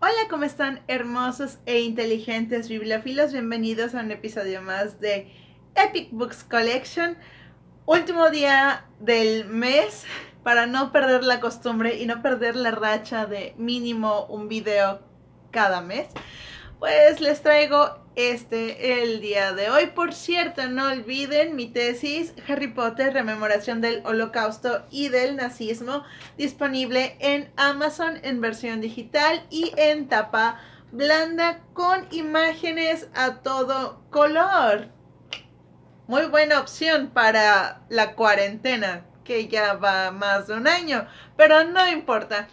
Hola, ¿cómo están hermosos e inteligentes bibliofilos? Bienvenidos a un episodio más de Epic Books Collection. Último día del mes para no perder la costumbre y no perder la racha de mínimo un video cada mes. Pues les traigo el día de hoy. Por cierto, no olviden mi tesis Harry Potter, rememoración del Holocausto y del nazismo, disponible en Amazon en versión digital y en tapa blanda con imágenes a todo color. Muy buena opción para la cuarentena, que ya va más de un año, pero no importa.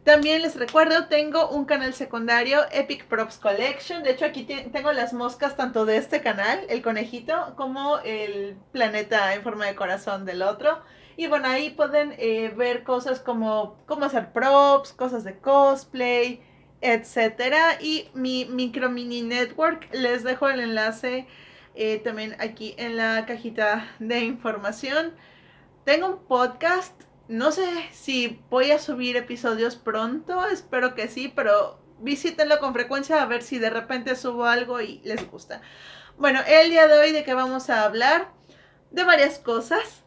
También les recuerdo, tengo un canal secundario, Epic Props Collection. De hecho, aquí tengo las moscas tanto de este canal, el conejito, como el planeta en forma de corazón del otro. Y bueno, ahí pueden ver cosas como cómo hacer props, cosas de cosplay, etcétera. Y mi micro mini network, les dejo el enlace también aquí en la cajita de información. Tengo un podcast, no sé si voy a subir episodios pronto, espero que sí, pero visítenlo con frecuencia a ver si de repente subo algo y les gusta. Bueno, el día de hoy de qué vamos a hablar, de varias cosas.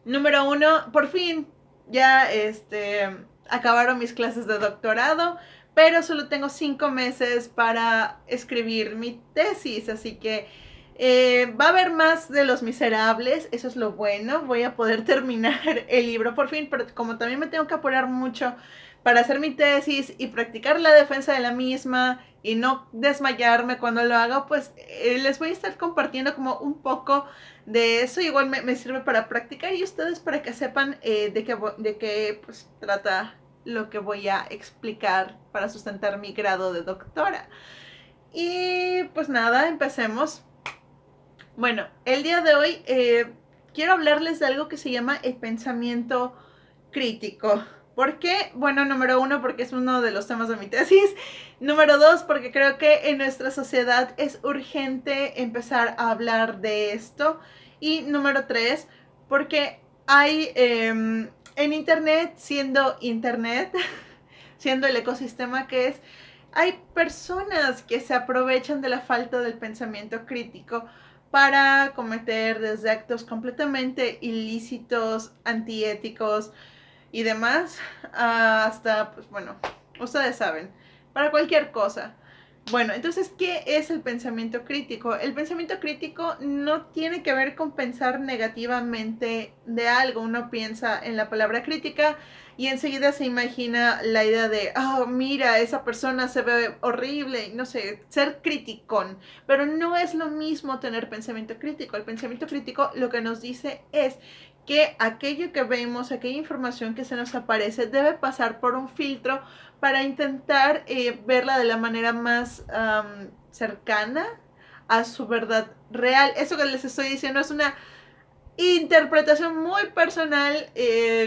Número uno, por fin ya acabaron mis clases de doctorado, pero solo tengo 5 meses para escribir mi tesis, así que va a haber más de Los Miserables, eso es lo bueno, voy a poder terminar el libro por fin, pero como también me tengo que apurar mucho para hacer mi tesis y practicar la defensa de la misma y no desmayarme cuando lo haga, pues les voy a estar compartiendo como un poco de eso. Igual me sirve para practicar y ustedes para que sepan de qué pues, trata lo que voy a explicar para sustentar mi grado de doctora. Y pues nada, empecemos. Bueno, el día de hoy quiero hablarles de algo que se llama el pensamiento crítico. ¿Por qué? Bueno, número uno, porque es uno de los temas de mi tesis. Número dos, porque creo que en nuestra sociedad es urgente empezar a hablar de esto. Y número tres, porque hay en Internet, siendo el ecosistema que es, hay personas que se aprovechan de la falta del pensamiento crítico para cometer desde actos completamente ilícitos, antiéticos y demás, hasta, pues bueno, ustedes saben, para cualquier cosa. Bueno, entonces, ¿qué es el pensamiento crítico? El pensamiento crítico no tiene que ver con pensar negativamente de algo. Uno piensa en la palabra crítica y enseguida se imagina la idea de, oh, mira, esa persona se ve horrible, no sé, ser criticón. Pero no es lo mismo tener pensamiento crítico. El pensamiento crítico lo que nos dice es que aquello que vemos, aquella información que se nos aparece, debe pasar por un filtro para intentar verla de la manera más cercana a su verdad real. Eso que les estoy diciendo es una interpretación muy personal,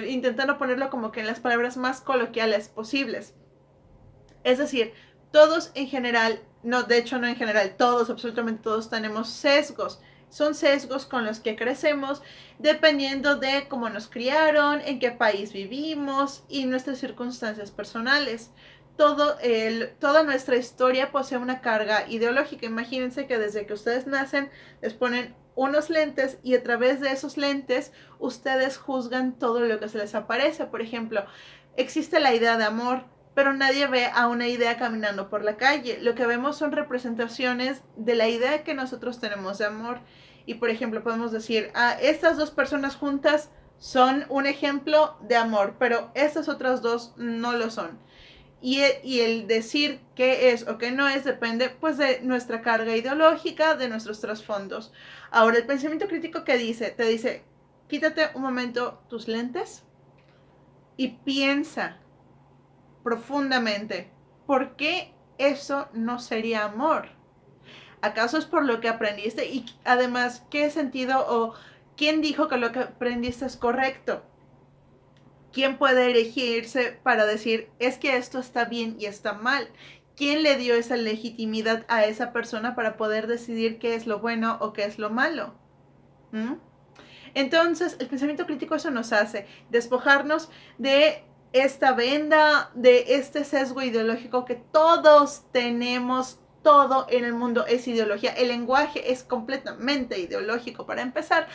intentando ponerlo como que en las palabras más coloquiales posibles. Es decir, todos en general, no, de hecho no en general, todos, absolutamente todos tenemos sesgos. Son sesgos con los que crecemos dependiendo de cómo nos criaron, en qué país vivimos y nuestras circunstancias personales. Toda nuestra historia posee una carga ideológica. Imagínense que desde que ustedes nacen les ponen unos lentes y a través de esos lentes ustedes juzgan todo lo que se les aparece. Por ejemplo, existe la idea de amor, pero nadie ve a una idea caminando por la calle. Lo que vemos son representaciones de la idea que nosotros tenemos de amor. Y por ejemplo, podemos decir, estas dos personas juntas son un ejemplo de amor, pero estas otras dos no lo son. Y el decir qué es o qué no es depende pues de nuestra carga ideológica, de nuestros trasfondos. Ahora, el pensamiento crítico que dice, te dice, quítate un momento tus lentes y piensa profundamente, ¿por qué eso no sería amor? ¿Acaso es por lo que aprendiste? Y además, ¿qué sentido o quién dijo que lo que aprendiste es correcto? ¿Quién puede elegirse para decir, es que esto está bien y está mal? ¿Quién le dio esa legitimidad a esa persona para poder decidir qué es lo bueno o qué es lo malo? ¿Mm? Entonces, el pensamiento crítico eso nos hace despojarnos de esta venda, de este sesgo ideológico que todos tenemos. Todo en el mundo es ideología. El lenguaje es completamente ideológico para empezar.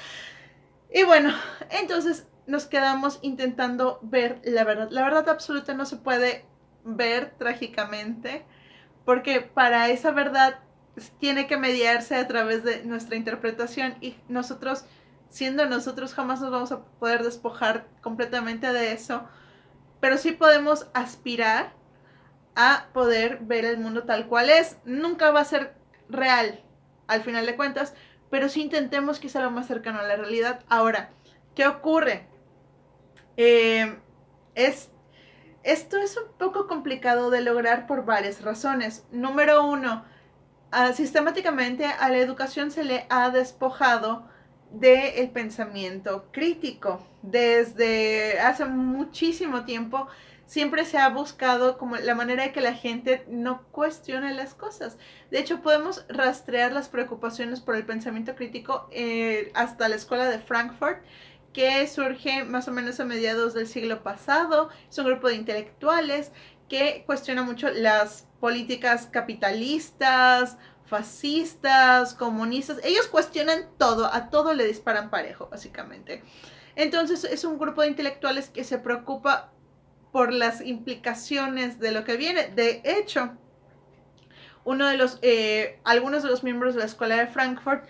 Y bueno, entonces nos quedamos intentando ver la verdad. La verdad absoluta no se puede ver trágicamente, porque para esa verdad tiene que mediarse a través de nuestra interpretación, y nosotros, siendo nosotros, jamás nos vamos a poder despojar completamente de eso, pero sí podemos aspirar a poder ver el mundo tal cual es. Nunca va a ser real al final de cuentas, pero sí intentemos que sea lo más cercano a la realidad. Ahora, ¿qué ocurre? Eh, es, Esto es un poco complicado de lograr por varias razones. Número uno, sistemáticamente a la educación se le ha despojado del pensamiento crítico. Desde hace muchísimo tiempo siempre se ha buscado como la manera de que la gente no cuestione las cosas. De hecho, podemos rastrear las preocupaciones por el pensamiento crítico hasta la escuela de Frankfurt, que surge más o menos a mediados del siglo pasado. Es un grupo de intelectuales que cuestiona mucho las políticas capitalistas, fascistas, comunistas. Ellos cuestionan todo, a todo le disparan parejo, básicamente. Entonces es un grupo de intelectuales que se preocupa por las implicaciones de lo que viene. De hecho, algunos de los miembros de la escuela de Frankfurt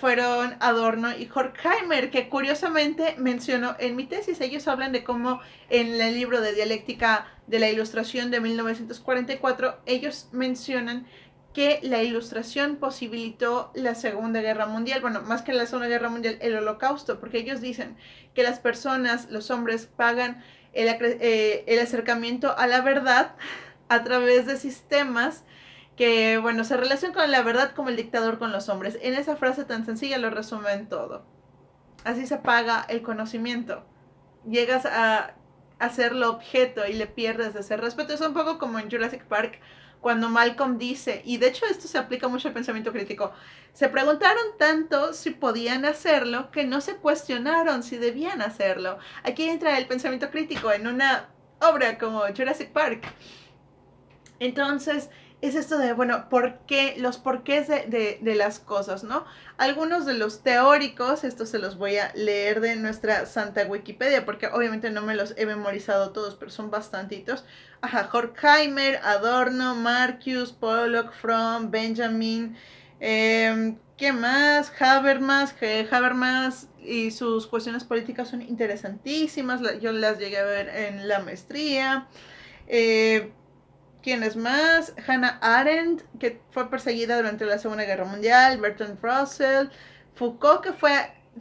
fueron Adorno y Horkheimer, que curiosamente menciono en mi tesis. Ellos hablan de cómo en el libro de Dialéctica de la Ilustración de 1944, ellos mencionan que la Ilustración posibilitó la Segunda Guerra Mundial. Bueno, más que la Segunda Guerra Mundial, el Holocausto, porque ellos dicen que las personas, los hombres, pagan el acercamiento a la verdad a través de sistemas que, bueno, se relaciona con la verdad como el dictador con los hombres. En esa frase tan sencilla lo resumen todo. Así se paga el conocimiento. Llegas a hacerlo objeto y le pierdes ese respeto. Es un poco como en Jurassic Park, cuando Malcolm dice, y de hecho esto se aplica mucho al pensamiento crítico, se preguntaron tanto si podían hacerlo que no se cuestionaron si debían hacerlo. Aquí entra el pensamiento crítico en una obra como Jurassic Park. Entonces, es esto de, bueno, ¿por qué? Los porqués de las cosas, ¿no? Algunos de los teóricos, estos se los voy a leer de nuestra santa Wikipedia, porque obviamente no me los he memorizado todos, pero son bastantitos. Ajá, Horkheimer, Adorno, Marcuse, Pollock, Fromm, Benjamin, ¿qué más? Habermas y sus cuestiones políticas son interesantísimas, yo las llegué a ver en la maestría. ¿Quién es más? Hannah Arendt, que fue perseguida durante la Segunda Guerra Mundial. Bertrand Russell. Foucault, que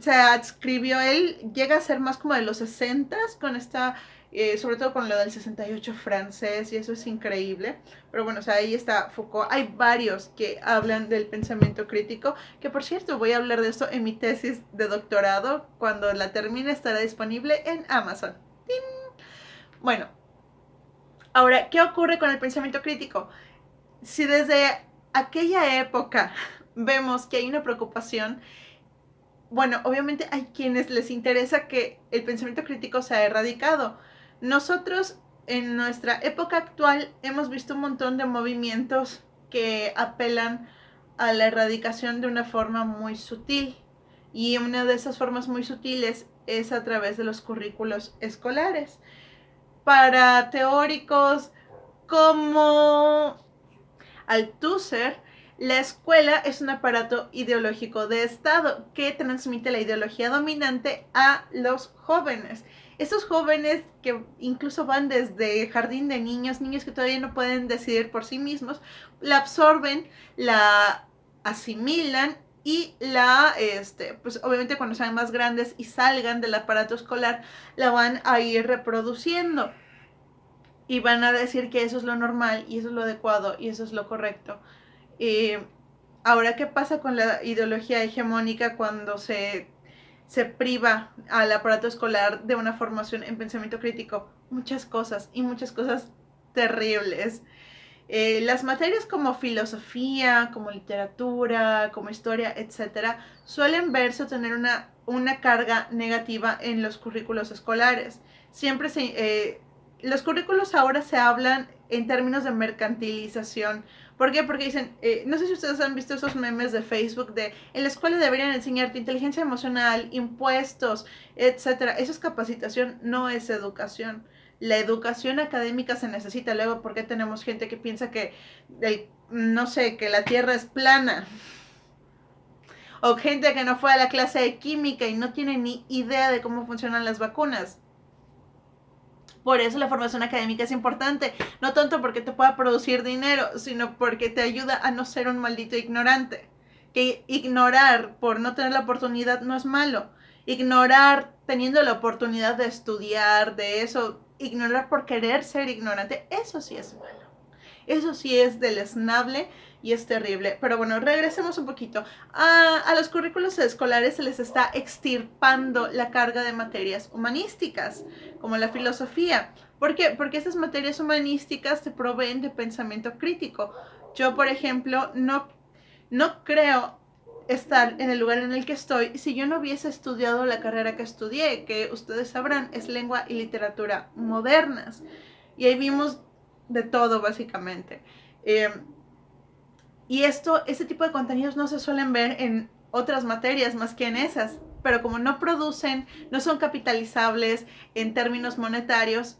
se adscribió, él llega a ser más como de los 60 con esta, sobre todo con lo del 68 francés, y eso es increíble. Pero bueno, o sea, ahí está Foucault. Hay varios que hablan del pensamiento crítico, que por cierto voy a hablar de esto en mi tesis de doctorado. Cuando la termine estará disponible en Amazon. ¡Tin! Bueno, ahora, ¿qué ocurre con el pensamiento crítico? Si desde aquella época vemos que hay una preocupación, bueno, obviamente hay quienes les interesa que el pensamiento crítico sea erradicado. Nosotros en nuestra época actual hemos visto un montón de movimientos que apelan a la erradicación de una forma muy sutil. Y una de esas formas muy sutiles es a través de los currículos escolares. Para teóricos como Althusser, la escuela es un aparato ideológico de Estado que transmite la ideología dominante a los jóvenes. Estos jóvenes que incluso van desde jardín de niños, niños que todavía no pueden decidir por sí mismos, la absorben, la asimilan y pues obviamente cuando sean más grandes y salgan del aparato escolar, la van a ir reproduciendo. Y van a decir que eso es lo normal y eso es lo adecuado y eso es lo correcto. Eh, Ahora, ¿qué pasa con la ideología hegemónica cuando se priva al aparato escolar de una formación en pensamiento crítico? Muchas cosas, y muchas cosas terribles. Las materias como filosofía, como literatura, como historia, etcétera, suelen verse o tener una carga negativa en los currículos escolares. Siempre los currículos ahora se hablan en términos de mercantilización. ¿Por qué? Porque dicen, no sé si ustedes han visto esos memes de Facebook de en la escuela deberían enseñarte inteligencia emocional, impuestos, etcétera. Eso es capacitación, no es educación. La educación académica se necesita. Luego, ¿por qué tenemos gente que piensa que, no sé, que la Tierra es plana? O gente que no fue a la clase de química y no tiene ni idea de cómo funcionan las vacunas. Por eso la formación académica es importante, no tanto porque te pueda producir dinero, sino porque te ayuda a no ser un maldito ignorante. Que ignorar por no tener la oportunidad no es malo. Ignorar teniendo la oportunidad de estudiar, de eso, ignorar por querer ser ignorante, eso sí es malo. Eso sí es deleznable y es terrible. Pero bueno, regresemos un poquito. A los currículos escolares se les está extirpando la carga de materias humanísticas, como la filosofía. ¿Por qué? Porque esas materias humanísticas te proveen de pensamiento crítico. Yo, por ejemplo, no creo estar en el lugar en el que estoy si yo no hubiese estudiado la carrera que estudié, que ustedes sabrán es lengua y literatura modernas. Y ahí vimos de todo básicamente. Eh, y este tipo de contenidos no se suelen ver en otras materias más que en esas, pero como no producen, no son capitalizables en términos monetarios,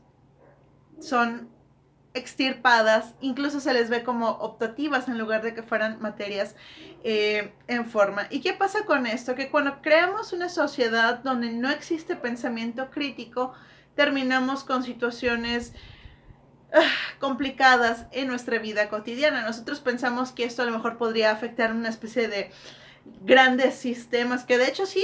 son extirpadas, incluso se les ve como optativas en lugar de que fueran materias en forma. ¿Y qué pasa con esto? Que cuando creamos una sociedad donde no existe pensamiento crítico, terminamos con situaciones complicadas en nuestra vida cotidiana. Nosotros pensamos que esto a lo mejor podría afectar una especie de grandes sistemas, que de hecho sí,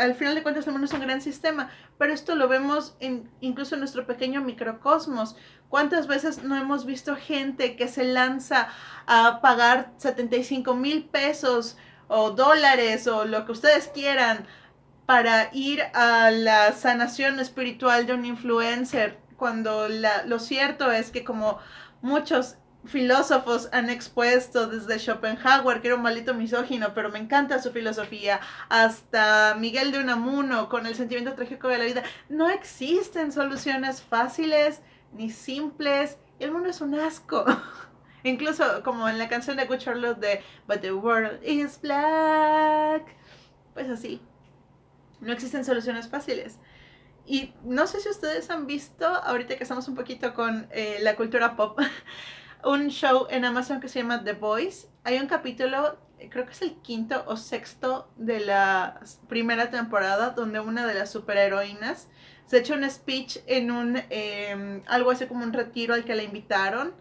al final de cuentas el mundo es un gran sistema, pero esto lo vemos incluso en nuestro pequeño microcosmos. ¿Cuántas veces no hemos visto gente que se lanza a pagar 75,000 pesos o dólares o lo que ustedes quieran para ir a la sanación espiritual de un influencer, cuando lo cierto es que como muchos filósofos han expuesto, desde Schopenhauer, que era un maldito misógino, pero me encanta su filosofía, hasta Miguel de Unamuno, con el sentimiento trágico de la vida, no existen soluciones fáciles ni simples, el mundo es un asco. Incluso como en la canción de Good Charlotte de But the world is black, pues así, no existen soluciones fáciles. Y no sé si ustedes han visto, ahorita que estamos un poquito con la cultura pop, un show en Amazon que se llama The Voice. Hay un capítulo, creo que es el quinto o sexto de la primera temporada, donde una de las superheroínas se echa un speech en algo así como un retiro al que la invitaron,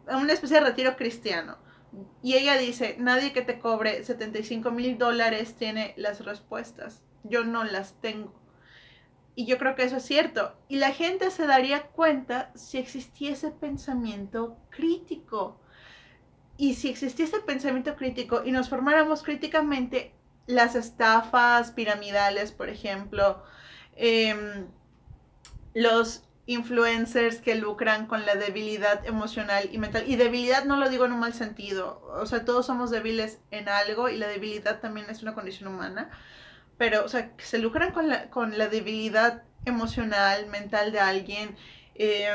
una especie de retiro cristiano. Y ella dice, nadie que te cobre $75,000 tiene las respuestas. Yo no las tengo. Y yo creo que eso es cierto. Y la gente se daría cuenta si existiese pensamiento crítico. Y si existiese pensamiento crítico y nos formáramos críticamente, las estafas piramidales, por ejemplo, eh, los influencers que lucran con la debilidad emocional y mental. Y debilidad no lo digo en un mal sentido. O sea, todos somos débiles en algo y la debilidad también es una condición humana. Pero, o sea, que se lucran con la debilidad emocional, mental de alguien, eh,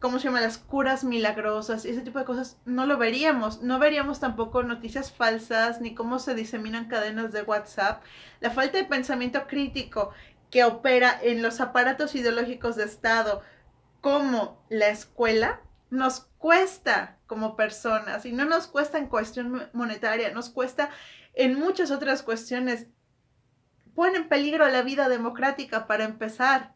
¿cómo se llama? Las curas milagrosas, ese tipo de cosas, no lo veríamos. No veríamos tampoco noticias falsas, ni cómo se diseminan cadenas de WhatsApp. La falta de pensamiento crítico que opera en los aparatos ideológicos de Estado, como la escuela, nos cuesta como personas, y no nos cuesta en cuestión monetaria, nos cuesta en muchas otras cuestiones. Pone en peligro la vida democrática para empezar,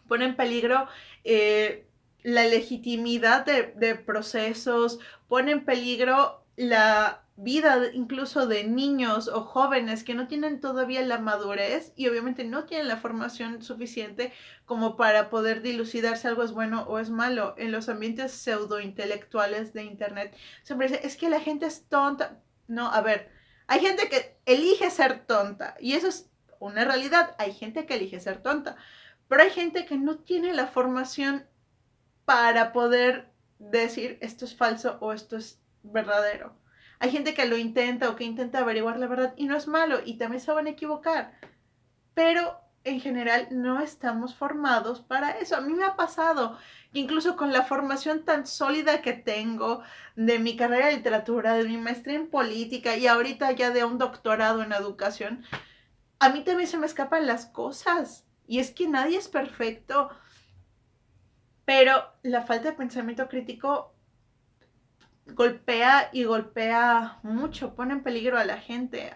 pone en peligro la legitimidad de procesos, pone en peligro la vida incluso de niños o jóvenes que no tienen todavía la madurez y obviamente no tienen la formación suficiente como para poder dilucidar si algo es bueno o es malo. En los ambientes pseudointelectuales de internet siempre dice, es que la gente es tonta. No, a ver, hay gente que elige ser tonta y eso es una realidad. Hay gente que elige ser tonta, pero hay gente que no tiene la formación para poder decir esto es falso o esto es verdadero. Hay gente que lo intenta o que intenta averiguar la verdad y no es malo y también se van a equivocar. Pero en general no estamos formados para eso. A mí me ha pasado que incluso con la formación tan sólida que tengo de mi carrera de literatura, de mi maestría en política y ahorita ya de un doctorado en educación, a mí también se me escapan las cosas. Y es que nadie es perfecto, pero la falta de pensamiento crítico golpea y golpea mucho, pone en peligro a la gente,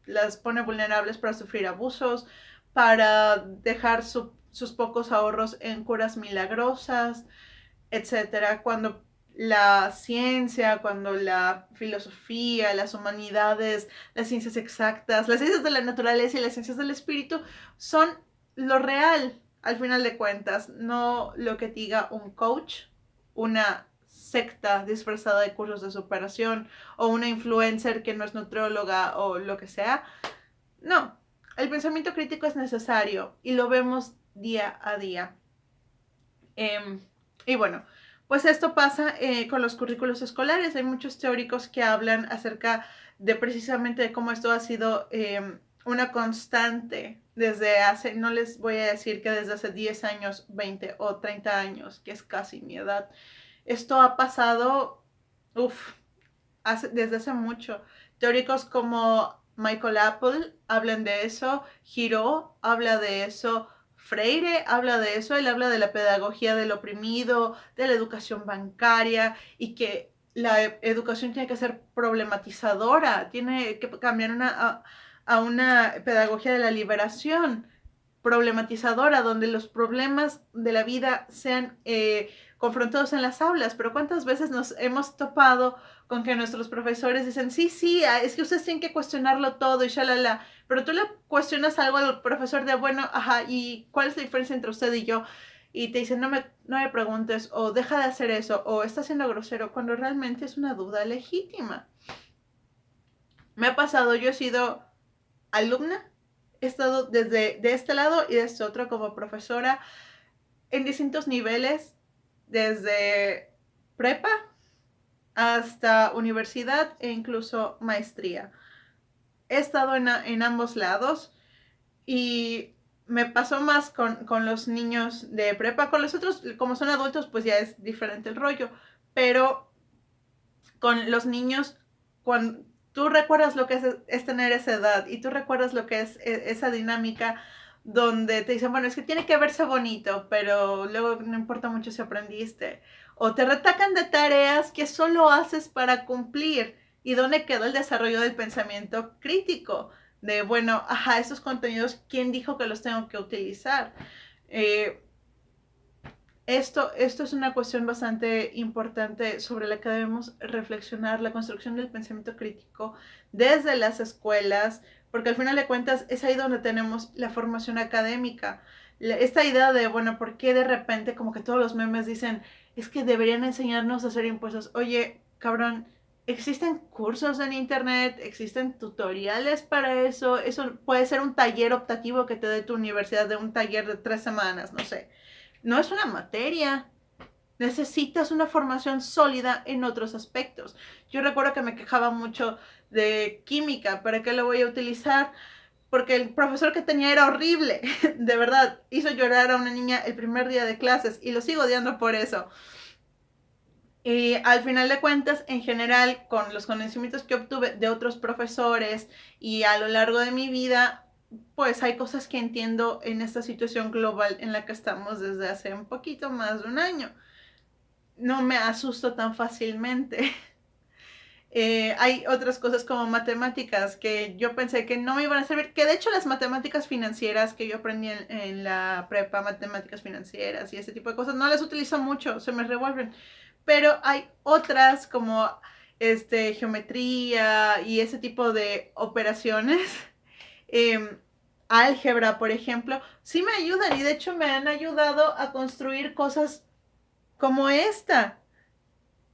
las pone vulnerables para sufrir abusos, para dejar sus pocos ahorros en curas milagrosas, etcétera. Cuando la ciencia, cuando la filosofía, las humanidades, las ciencias exactas, las ciencias de la naturaleza y las ciencias del espíritu son lo real, al final de cuentas, no lo que diga un coach, una secta disfrazada de cursos de superación o una influencer que no es nutrióloga o lo que sea. No, el pensamiento crítico es necesario y lo vemos día a día. Y bueno, pues esto pasa con los currículos escolares. Hay muchos teóricos que hablan acerca de precisamente de cómo esto ha sido una constante desde hace, no les voy a decir que desde hace 10 años, 20 o 30 años, que es casi mi edad. Esto ha pasado, uff, desde hace mucho. Teóricos como Michael Apple hablan de eso, Giraud habla de eso, Freire habla de eso, él habla de la pedagogía del oprimido, de la educación bancaria y que la educación tiene que ser problematizadora, tiene que cambiar a una pedagogía de la liberación problematizadora, donde los problemas de la vida sean confrontados en las aulas. Pero ¿cuántas veces nos hemos topado con que nuestros profesores dicen, sí, sí, es que ustedes tienen que cuestionarlo todo y shalala, pero tú le cuestionas algo al profesor de, bueno, ajá, ¿y cuál es la diferencia entre usted y yo? Y te dicen, no me preguntes, o deja de hacer eso, o está siendo grosero, cuando realmente es una duda legítima. Me ha pasado, yo he sido alumna, he estado desde de este lado y de este otro como profesora en distintos niveles, desde prepa hasta universidad e incluso maestría. He estado en ambos lados y me pasó más con los niños de prepa. Con los otros, como son adultos, pues ya es diferente el rollo. Pero con los niños, cuando tú recuerdas lo que es tener esa edad y tú recuerdas lo que es esa dinámica donde te dicen, bueno, es que tiene que verse bonito, pero luego no importa mucho si aprendiste. O te retacan de tareas que solo haces para cumplir. ¿Y dónde quedó el desarrollo del pensamiento crítico? De, bueno, ajá, estos contenidos, ¿quién dijo que los tengo que utilizar? Eh, esto es una cuestión bastante importante sobre la que debemos reflexionar, la construcción del pensamiento crítico desde las escuelas, porque al final de cuentas es ahí donde tenemos la formación académica. Esta idea de, bueno, ¿por qué de repente como que todos los memes dicen, es que deberían enseñarnos a hacer impuestos? Oye, cabrón, existen cursos en internet, existen tutoriales para eso, eso puede ser un taller optativo que te dé tu universidad, de un taller de 3 semanas, no sé. No es una materia. Necesitas una formación sólida en otros aspectos. Yo recuerdo que me quejaba mucho de química. ¿Para qué lo voy a utilizar? Porque el profesor que tenía era horrible. De verdad, hizo llorar a una niña el primer día de clases y lo sigo odiando por eso. Y al final de cuentas, en general, con los conocimientos que obtuve de otros profesores y a lo largo de mi vida, pues hay cosas que entiendo en esta situación global en la que estamos desde hace un poquito más de un año. No me asusto tan fácilmente. Hay otras cosas como matemáticas que yo pensé que no me iban a servir, que de hecho las matemáticas financieras que yo aprendí en la prepa, matemáticas financieras y ese tipo de cosas, no las utilizo mucho, se me revuelven. Pero hay otras como geometría y ese tipo de operaciones, eh, álgebra, por ejemplo, sí me ayudan y de hecho me han ayudado a construir cosas como esta.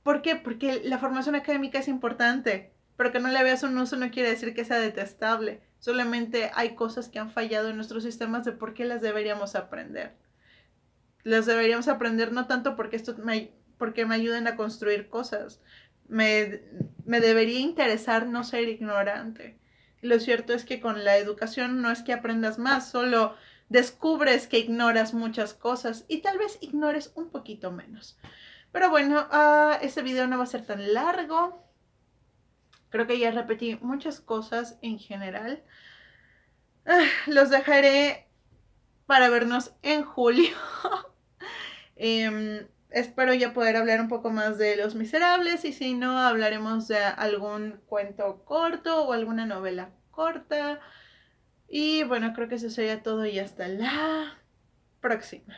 ¿Por qué? Porque la formación académica es importante, pero que no le veas un uso no quiere decir que sea detestable. Solamente hay cosas que han fallado en nuestros sistemas de por qué las deberíamos aprender. Las deberíamos aprender no tanto porque me ayuden a construir cosas. Me, me debería interesar no ser ignorante. Y lo cierto es que con la educación no es que aprendas más, solo descubres que ignoras muchas cosas y tal vez ignores un poquito menos. Pero bueno, este video no va a ser tan largo. Creo que ya repetí muchas cosas en general. Los dejaré para vernos en julio. Espero ya poder hablar un poco más de Los Miserables y si no, hablaremos de algún cuento corto o alguna novela corta. Y bueno, creo que eso sería todo y hasta la próxima.